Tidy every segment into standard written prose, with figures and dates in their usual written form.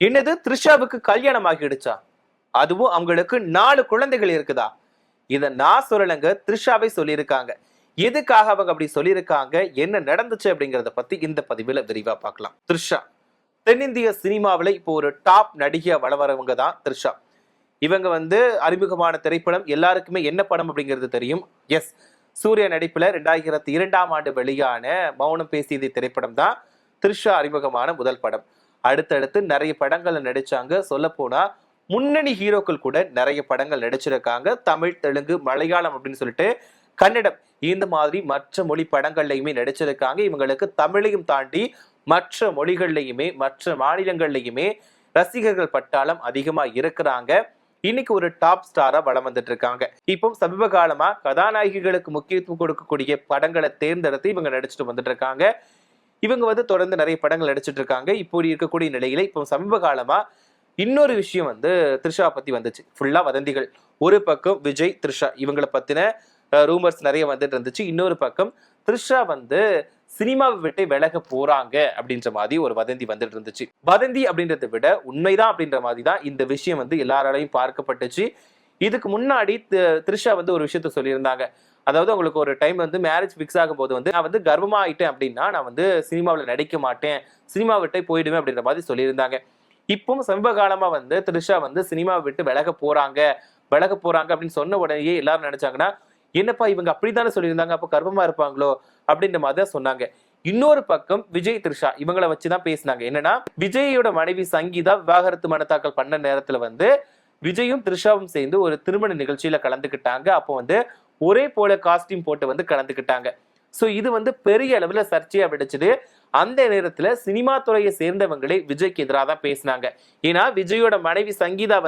என்னது த்ரிஷாவுக்கு கல்யாணம் ஆகிடுச்சா? அதுவும் அவங்களுக்கு 4 குழந்தைகள் இருக்குதா? இத நான் சொல்லலங்க, த்ரிஷாவே சொல்லியிருக்காங்க. எதுக்காக அவங்க அப்படி சொல்லியிருக்காங்க, என்ன நடந்துச்சு அப்படிங்கறத பத்தி இந்த பதிவுல விரிவா பார்க்கலாம். த்ரிஷா தென்னிந்திய சினிமாவில இப்போ ஒரு டாப் நடிகையா வள வரவங்க தான் த்ரிஷா. இவங்க அறிமுகமான திரைப்படம் எல்லாருக்குமே என்ன படம் அப்படிங்கிறது தெரியும். எஸ், சூர்யா நடிப்புல 2002ஆம் ஆண்டு வெளியான மௌனம் பேசியது திரைப்படம் தான் த்ரிஷா அறிமுகமான முதல் படம். அடுத்தடுத்து நிறைய படங்கள்ல நடிச்சாங்க. சொல்ல போனா முன்னணி ஹீரோக்கள் கூட நிறைய படங்கள் நடிச்சிருக்காங்க. தமிழ், தெலுங்கு, மலையாளம் அப்படின்னு சொல்லிட்டு கன்னடம் இந்த மாதிரி மற்ற மொழி படங்கள்லையுமே நடிச்சிருக்காங்க. இவங்களுக்கு தமிழையும் தாண்டி மற்ற மொழிகள்லையுமே மற்ற மாநிலங்கள்லையுமே ரசிகர்கள் பட்டாளம் அதிகமா இருக்கிறாங்க. இன்னைக்கு ஒரு டாப் ஸ்டாரா வளம் வந்துட்டு இருக்காங்க. இப்போ சமீப காலமா கதாநாயகிகளுக்கு முக்கியத்துவம் கொடுக்கக்கூடிய படங்களை தேர்ந்தெடுத்து இவங்க நடிச்சுட்டு வந்துட்டு இருக்காங்க. இவங்க தொடர்ந்து நிறைய படங்கள் நடிச்சிட்டு இருக்காங்க. இப்படி இருக்கக்கூடிய நிலையில இப்போ சமீப காலமா இன்னொரு விஷயம் த்ரிஷா பத்தி வந்துச்சு. ஃபுல்லா வதந்திகள். ஒரு பக்கம் விஜய், த்ரிஷா இவங்களை பத்தின ரூமர்ஸ் நிறைய வந்துட்டு இருந்துச்சு. இன்னொரு பக்கம் த்ரிஷா சினிமாவை விட்டு விலக போறாங்க அப்படின்ற மாதிரி ஒரு வதந்தி வந்துட்டு இருந்துச்சு. வதந்தி அப்படின்றத விட உண்மைதான் அப்படின்ற மாதிரி தான் இந்த விஷயம் எல்லாராலையும் பார்க்கப்பட்டுச்சு. இதுக்கு முன்னாடி த்ரிஷா ஒரு விஷயத்த சொல்லியிருந்தாங்க. அதாவது அவங்களுக்கு ஒரு டைம் மேரேஜ் ஃபிக்ஸ் ஆகும் போது நான் கர்ப்பமா ஆயிட்டேன் அப்படின்னா நான் சினிமாவில் நடிக்க மாட்டேன், சினிமா விட்டே போயிடுவேன் அப்படின்ற மாதிரி சொல்லியிருந்தாங்க. இப்போ சமீப காலமா த்ரிஷா சினிமாவை விட்டு விலக போறாங்க அப்படின்னு சொன்ன உடனேயே எல்லாரும் நினைச்சாங்கன்னா, என்னப்பா இவங்க அப்படித்தானே சொல்லியிருந்தாங்க, அப்போ கர்ப்பமா இருப்பாங்களோ அப்படின்ற மாதிரி தான் சொன்னாங்க. இன்னொரு பக்கம் விஜய், த்ரிஷா இவங்களை வச்சுதான் பேசினாங்க. என்னன்னா, விஜயோட மனைவி சங்கீதா விவாகரத்து மனு தாக்கல் பண்ண நேரத்துல விஜயும் த்ரிஷாவும் சேர்ந்து ஒரு திருமண நிகழ்ச்சியில கலந்துக்கிட்டாங்க. அப்போ ஒரே போல காஸ்டியூம் போட்டு கலந்துக்கிட்டாங்க. சோ இது பெரிய அளவுல சர்ச்சையா விடுச்சுது. அந்த நேரத்துல சினிமா துறையை சேர்ந்தவங்களே விஜய்க்கு எதிராக தான் பேசினாங்க. ஏன்னா விஜயோட மனைவி சங்கீதா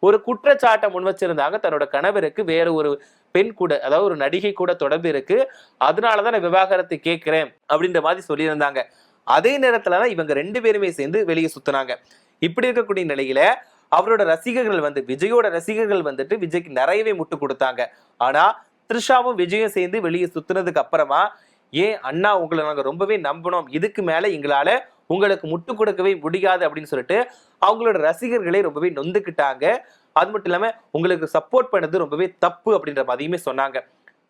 ஒரு குற்றச்சாட்டை முன் வச்சிருந்தாங்க. தன்னோட கணவருக்கு வேற ஒரு பெண் கூட, அதாவது ஒரு நடிகை கூட தொடர்பு இருக்கு, அதனாலதான் நான் விவாகரத்து கேட்கிறேன் அப்படின்ற மாதிரி சொல்லியிருந்தாங்க. அதே நேரத்துலதான் இவங்க 2 பேருமே சேர்ந்து வெளியே சுத்தினாங்க. இப்படி இருக்கக்கூடிய நிலையில அவரோட ரசிகர்கள் விஜயோட ரசிகர்கள் விஜய்க்கு நிறையவே முட்டு கொடுத்தாங்க. ஆனா த்ரிஷாவும் விஜயும் சேர்ந்து வெளியே சுத்தினதுக்கு அப்புறமா, ஏன் அண்ணா உங்களை நாங்க ரொம்பவே நம்பணும், இதுக்கு மேல எங்களால உங்களுக்கு முட்டு கொடுக்கவே முடியாது அப்படின்னு சொல்லிட்டு அவங்களோட ரசிகர்களே ரொம்பவே நொந்துக்கிட்டாங்க. அது மட்டும் இல்லாம உங்களுக்கு சப்போர்ட் பண்ணது ரொம்பவே தப்பு அப்படின்ற மாதிரியுமே சொன்னாங்க.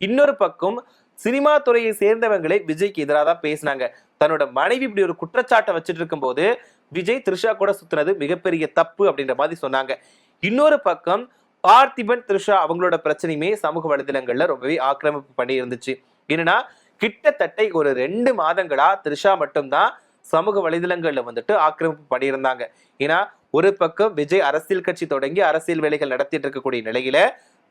இன்னொரு பக்கம் சினிமா துறையை சேர்ந்தவங்களே விஜய்க்கு எதிராக தான் பேசினாங்க. தன்னோட மனைவி இப்படி ஒரு குற்றச்சாட்டை வச்சுட்டு இருக்கும் போது விஜய் த்ரிஷா கூட சுத்தினது மிகப்பெரிய தப்பு அப்படின்ற மாதிரி சொன்னாங்க. இன்னொரு பக்கம் பார்த்திபன், த்ரிஷா அவங்களோட பிரச்சனையுமே சமூக வலைதளங்கள்ல ரொம்பவே ஆக்கிரமிப்பு பண்ணி இருந்துச்சு. என்னன்னா, கிட்டத்தட்ட ஒரு 2 மாதங்களா த்ரிஷா மட்டும்தான் சமூக வலைதளங்கள்ல ஆக்கிரமிப்பு பண்ணியிருந்தாங்க. ஏன்னா ஒரு பக்கம் விஜய் அரசியல் கட்சி தொடங்கி அரசியல் வேலைகள் நடத்திட்டு இருக்கக்கூடிய நிலையில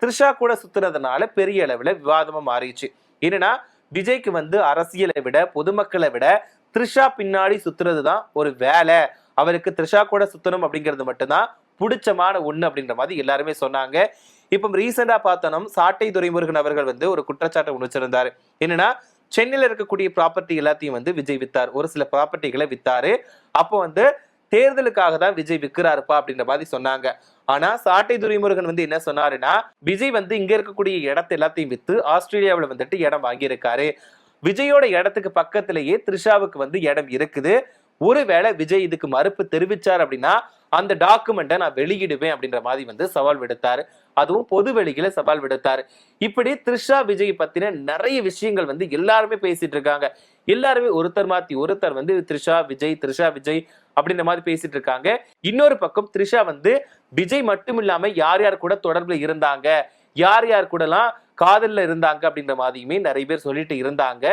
த்ரிஷா கூட சுத்துறதுனால பெரிய அளவுல விவாதமா மாறிடுச்சு. என்னன்னா, விஜய்க்கு அரசியலை விட பொதுமக்களை விட த்ரிஷா பின்னாடி சுத்துறதுதான் ஒரு வேலை, அவருக்கு த்ரிஷா கூட சுத்தணும் அப்படிங்கிறது மட்டும்தான் பிடிச்சமான ஒண்ணு அப்படின்ற மாதிரி எல்லாருமே சொன்னாங்க. இப்போ ரீசெண்டா பார்த்தோம், சாட்டை துரைமுருகன் அவர்கள் ஒரு குற்றச்சாட்டை முன்வச்சிருந்தாரு. என்னன்னா, சென்னையில இருக்கக்கூடிய ப்ராப்பர்ட்டி எல்லாத்தையும் விஜய் வித்தார், ஒரு சில ப்ராப்பர்ட்டிகளை வித்தாரு. அப்போ தேர்தலுக்காக தான் விஜய் விற்கிறாருப்பா அப்படின்ற மாதிரி சொன்னாங்க. ஆனா சாட்டை துரைமுருகன் என்ன சொன்னாருன்னா, விஜய் இங்க இருக்கக்கூடிய இடத்தை எல்லாத்தையும் வித்து ஆஸ்திரேலியாவில் இடம் வாங்கியிருக்காரு. விஜயோட இடத்துக்கு பக்கத்திலேயே த்ரிஷாவுக்கு இடம் இருக்குது. ஒருவேளை விஜய் இதுக்கு மறுப்பு தெரிவிச்சார் அப்படின்னா அந்த டாக்குமெண்ட்டை நான் வெளியிடுவேன் அப்படின்ற மாதிரி சவால் விடுத்தாரு. அதுவும் பொது வெளியில சவால் விடுத்தாரு. இப்படி த்ரிஷா விஜய் பத்தின நிறைய விஷயங்கள் எல்லாருமே பேசிட்டு இருக்காங்க. எல்லாருமே ஒருத்தர் மாத்தி ஒருத்தர் த்ரிஷா விஜய், த்ரிஷா விஜய் அப்படின்ற மாதிரி பேசிட்டு இருக்காங்க. இன்னொரு பக்கம் த்ரிஷா விஜய் மட்டும் இல்லாம யார் யார் கூட தொடர்புல இருந்தாங்க, யார் யார் கூடலாம் காதல்ல இருந்தாங்க அப்படின்ற மாதிரியுமே நிறைய பேர் சொல்லிட்டு இருந்தாங்க.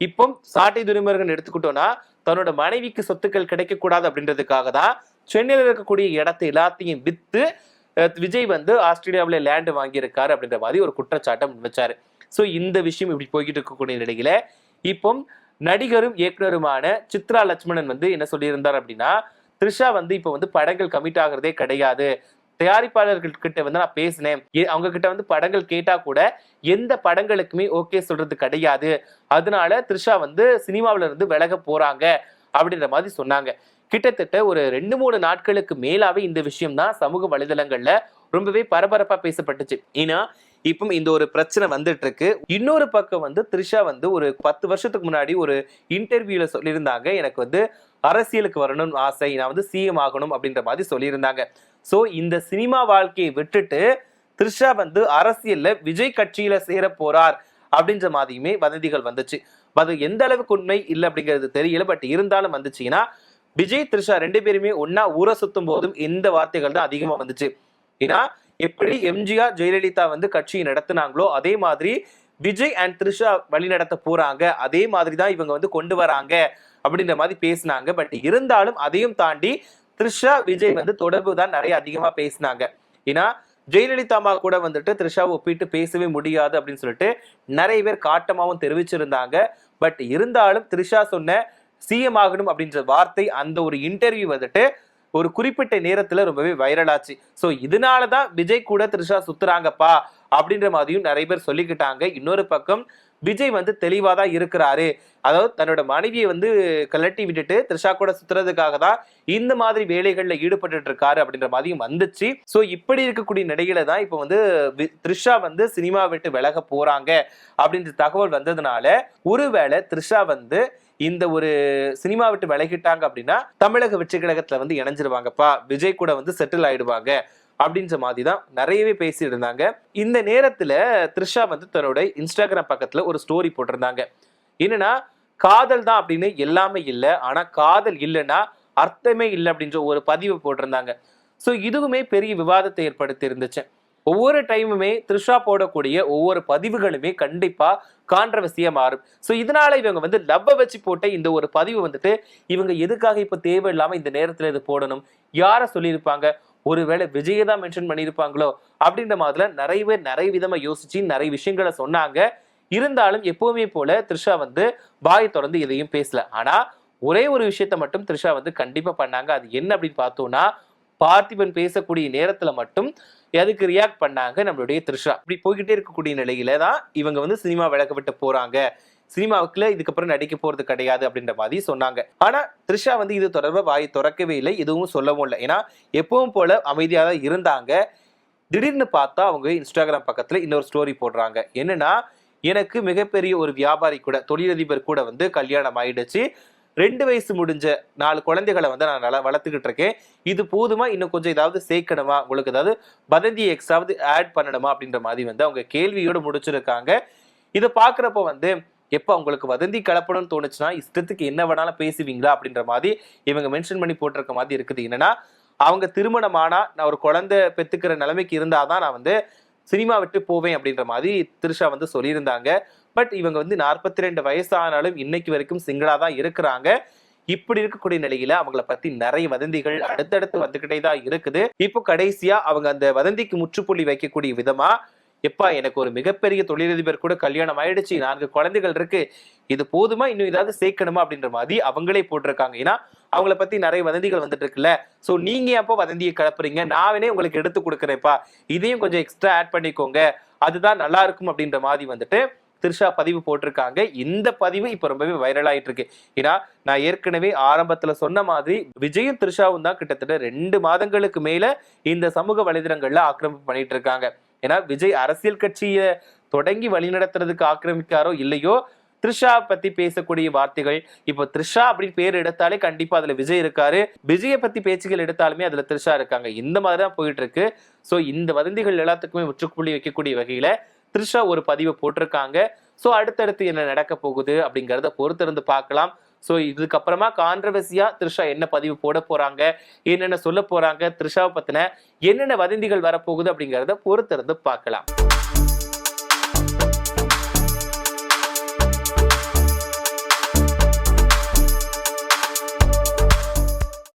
இப்போ சாட்டை துரைமுருகன் எடுத்துக்கிட்டோம்னா, தன்னோட மனைவிக்கு சொத்துக்கள் கிடைக்க கூடாது அப்படின்றதுக்காக தான் சென்னையில் இருக்கக்கூடிய இடத்தை எல்லாத்தையும் வித்து விஜய் ஆஸ்திரேலியாவில் லேண்ட் வாங்கியிருக்காரு அப்படின்ற மாதிரி ஒரு குற்றச்சாட்டை முன்வச்சாரு. ஸோ இந்த விஷயம் இப்படி போய்கிட்டு இருக்கக்கூடிய நிலையில இப்போ நடிகரும் இயக்குனருமான சித்ரா லட்சுமணன் என்ன சொல்லியிருந்தார் அப்படின்னா, த்ரிஷா இப்போ படங்கள் கமிட் ஆகிறதே கிடையாது, தயாரிப்பாளர்கள் கிட்ட நான் பேசினேன், அவங்க கிட்ட படங்கள் கேட்டா கூட எந்த படங்களுக்குமே ஓகே சொல்றது கிடையாது, அதனால த்ரிஷா சினிமாவில இருந்து விலக போறாங்க அப்படின்ற மாதிரி சொன்னாங்க. கிட்டத்தட்ட ஒரு 2-3 நாட்களுக்கு மேலாவே இந்த விஷயம் தான் சமூக வலைதளங்கள்ல ரொம்பவே பரபரப்பா பேசப்பட்டுச்சு. ஏன்னா இப்போ இந்த ஒரு பிரச்சனை வந்துட்டு இருக்கு. இன்னொரு பக்கம் வந்து த்ரிஷா வந்து ஒரு 10 வருஷத்துக்கு முன்னாடி ஒரு இன்டர்வியூல சொல்லியிருந்தாங்க, எனக்கு வந்து அரசியலுக்கு வரணும்னு ஆசை, நான் வந்து சிஎம் ஆகணும் அப்படின்ற மாதிரி சொல்லியிருந்தாங்க. சோ இந்த சினிமா வாழ்க்கையை விட்டுட்டு த்ரிஷா வந்து அரசியல்ல விஜய் கட்சியில சேர போறார் அப்படின்ற மாதிரியுமே வதந்திகள் வந்துச்சு. அது எந்த அளவுக்கு உண்மை இல்லை அப்படிங்கிறது தெரியல. பட் இருந்தாலும் வந்துச்சுன்னா விஜய் த்ரிஷா 2 பேருமே ஒன்னா ஊரை சுத்தும் போதும் இந்த வார்த்தைகள் தான் அதிகமா வந்துச்சு. ஏன்னா எப்படி எம்ஜிஆர் ஜெயலலிதா வந்து கட்சியை நடத்தினாங்களோ அதே மாதிரி விஜய் அண்ட் த்ரிஷா வழி நடத்த போறாங்க, அதே மாதிரி தான் இவங்க வந்து கொண்டு வராங்க அப்படின்ற மாதிரி பேசினாங்க. பட் இருந்தாலும் அதையும் தாண்டி த்ரிஷா விஜய் வந்து தொடர்பு தான் நிறைய அதிகமா பேசினாங்க. ஏன்னா ஜெயலலிதா அம்மா கூட வந்துட்டு த்ரிஷாவை ஒப்பிட்டு பேசவே முடியாது அப்படின்னு சொல்லிட்டு நிறைய பேர் காட்டமாவும் தெரிவிச்சிருந்தாங்க. பட் இருந்தாலும் த்ரிஷா சொன்ன சிஎம் ஆகணும் அப்படின்ற வார்த்தை அந்த ஒரு இன்டர்வியூ வந்துட்டு ஒரு குறிப்பிட்ட நேரத்துல ரொம்பவே வைரல் ஆச்சு. சோ இதனாலதான் விஜய் கூட த்ரிஷா சுத்துறாங்கப்பா அப்படின்ற மாதிரியும் நிறைய பேர் சொல்லிக்கிட்டாங்க. இன்னொரு பக்கம் விஜய் வந்து தெளிவாதான் இருக்கிறாரு, அதாவது தன்னோட மனைவியை வந்து கலட்டி விட்டுட்டு த்ரிஷா கூட சுத்துறதுக்காக தான் இந்த மாதிரி வேலைகள்ல ஈடுபட்டு இருக்காரு அப்படின்ற மாதிரியும் வந்துச்சு. சோ இப்படி இருக்கக்கூடிய நிலையில தான் இப்ப வந்து த்ரிஷா வந்து சினிமா விட்டு விலக போறாங்க அப்படின்ற தகவல் வந்ததுனால ஒருவேளை த்ரிஷா வந்து இந்த ஒரு சினிமா விட்டு விலகிட்டாங்க அப்படின்னா தமிழக வெற்றி கழகத்துல வந்து இணைஞ்சிருவாங்கப்பா, விஜய் கூட வந்து செட்டில் ஆயிடுவாங்க அப்படின்ற மாதிரி தான் நிறையவே பேசி இருந்தாங்க. இந்த நேரத்துல த்ரிஷா வந்து தன்னோட இன்ஸ்டாகிராம் பக்கத்துல ஒரு ஸ்டோரி போட்டிருந்தாங்க. என்னன்னா காதல் தான் அப்படின்னு எல்லாமே இல்லை, ஆனா காதல் இல்லைன்னா அர்த்தமே இல்லை அப்படின்ற ஒரு பதிவு போட்டிருந்தாங்க. ஸோ இதுவுமே பெரிய விவாதத்தை ஏற்படுத்தி இருந்துச்சு. ஒவ்வொரு டைமுமே த்ரிஷா போடக்கூடிய ஒவ்வொரு பதிவுகளுமே கண்டிப்பா கான்ட்ரவர்சியா மாறும். ஸோ இதனால இவங்க வந்து லவ்வ வச்சு போட்ட இந்த ஒரு பதிவு வந்துட்டு இவங்க எதுக்காக இப்ப தேவையில்லாம இந்த நேரத்துல இது போடணும், யார சொல்லியிருப்பாங்க, ஒருவேளை விஜயை தான் மென்ஷன் பண்ணியிருப்பாங்களோ அப்படின்ற மாதிரி நிறைய பேர் நிறைய விதமா யோசிச்சு நிறைய விஷயங்களை சொன்னாங்க. இருந்தாலும் எப்பவுமே போல த்ரிஷா வந்து வாய் தொடர்ந்து எதையும் பேசல. ஆனா ஒரே ஒரு விஷயத்த மட்டும் த்ரிஷா வந்து கண்டிப்பா பண்ணாங்க. அது என்ன அப்படின்னு பார்த்தோம்னா, பார்த்திபன் பேசக்கூடிய நேரத்துல மட்டும் எதுக்கு ரியாக்ட் பண்ணாங்க நம்மளுடைய த்ரிஷா. இப்படி போய்கிட்டே இருக்கக்கூடிய நிலையில தான் இவங்க வந்து சினிமா விளக்க விட்டு போறாங்க, சினிமாவுக்குள்ள இதுக்கப்புறம் நடிக்க போறது கிடையாது அப்படின்ற மாதிரி சொன்னாங்க. ஆனா த்ரிஷா வந்து இது தொடர்பா வாய் திறக்கவே இல்லை, எதுவும் சொல்லவும் இல்லை. ஏன்னா எப்பவும் போல அமைதியா தான் இருந்தாங்க. திடீர்னு பார்த்தா அவங்க இன்ஸ்டாகிராம் பக்கத்துல இன்னொரு ஸ்டோரி போடுறாங்க. என்னன்னா, எனக்கு மிகப்பெரிய ஒரு வியாபாரி கூட தொழிலதிபர் கூட வந்து கல்யாணம் ஆயிடுச்சு, 2 வயசு முடிஞ்ச 4 குழந்தைகளை வந்து நான் நல்லா வளர்த்துக்கிட்டு இருக்கேன், இது போதுமா, இன்னும் கொஞ்சம் ஏதாவது சேர்க்கணுமா, உங்களுக்கு ஏதாவது வதந்தி எக்ஸாவது ஆட் பண்ணணுமா அப்படின்ற மாதிரி வந்து அவங்க கேள்வியோடு முடிச்சிருக்காங்க. இதை பாக்குறப்ப வந்து எப்ப உங்களுக்கு வதந்தி கலப்பணும்னு தோணுச்சுன்னா இஷ்டத்துக்கு என்ன வேணாலும் பேசுவீங்களா அப்படின்ற மாதிரி இவங்க மென்ஷன் பண்ணி போட்டிருக்க மாதிரி இருக்குது. என்னன்னா அவங்க திருமணமானா நான் ஒரு குழந்தை பெத்துக்கிற நிலைமைக்கு இருந்தாதான் நான் வந்து சினிமா விட்டு போவேன் அப்படின்ற மாதிரி த்ரிஷா வந்து சொல்லியிருந்தாங்க. பட் இவங்க வந்து 42 வயசு ஆனாலும் இன்னைக்கு வரைக்கும் சிங்கிளா தான் இருக்கிறாங்க. இப்படி இருக்கக்கூடிய நிலையில அவங்கள பத்தி நிறைய வதந்திகள் அடுத்தடுத்து வந்துகிட்டே தான் இருக்குது. இப்போ கடைசியா அவங்க அந்த வதந்திக்கு முற்றுப்புள்ளி வைக்கக்கூடிய விதமா, எப்பா எனக்கு ஒரு மிகப்பெரிய தொழிலதிபர் கூட கல்யாணம் ஆயிடுச்சு, 4 குழந்தைகள் இருக்கு, இது போதுமா, இன்னும் ஏதாவது சேர்க்கணுமா அப்படின்ற மாதிரி அவங்களே போட்டிருக்காங்க. ஏன்னா அவங்கள பத்தி நிறைய வதந்திகள் வந்துட்டு இருக்குல்ல, சோ நீங்க எப்போ வதந்தியை கிளப்புறீங்க, நானே உங்களுக்கு எடுத்து கொடுக்குறேன்ப்பா, இதையும் கொஞ்சம் எக்ஸ்ட்ரா ஆட் பண்ணிக்கோங்க, அதுதான் நல்லா இருக்கும் அப்படின்ற மாதிரி வந்துட்டு த்ரிஷா பதிவு போட்டிருக்காங்க. இந்த பதிவு இப்ப ரொம்பவே வைரல் ஆயிட்டு இருக்கு. ஏன்னா நான் ஏற்கனவே ஆரம்பத்துல சொன்ன மாதிரி விஜயும் த்ரிஷாவும் தான் கிட்டத்தட்ட 2 மாதங்களுக்கு மேல இந்த சமூக வலைதளங்கள்ல ஆக்கிரமிப்பு பண்ணிட்டு இருக்காங்க. ஏன்னா விஜய் அரசியல் கட்சியை தொடங்கி வழிநடத்துறதுக்கு ஆக்கிரமிக்காரோ இல்லையோ, த்ரிஷா பத்தி பேசக்கூடிய வார்த்தைகள், இப்போ த்ரிஷா அப்படின்னு பேர் எடுத்தாலே கண்டிப்பா அதுல விஜய் இருக்காரு, விஜயை பத்தி பேச்சுகள் எடுத்தாலுமே அதுல த்ரிஷா இருக்காங்க. இந்த மாதிரிதான் போயிட்டு இருக்கு. சோ இந்த வதந்திகள் எல்லாத்துக்குமே முற்றுப்புள்ளி வைக்கக்கூடிய வகையில த்ரிஷா ஒரு பதிவை போட்டிருக்காங்க. சோ அடுத்தடுத்து என்ன நடக்க போகுது அப்படிங்கறத பொறுத்திருந்து பார்க்கலாம். சோ இதுக்கப்புறமா கான்ட்ரவர்சியா த்ரிஷா என்ன பதிவு போட போறாங்க, என்னென்ன சொல்ல போறாங்க, த்ரிஷாவை பத்தின என்னென்ன வதந்திகள் வரப்போகுது அப்படிங்கறத பொறுத்திருந்து பார்க்கலாம்.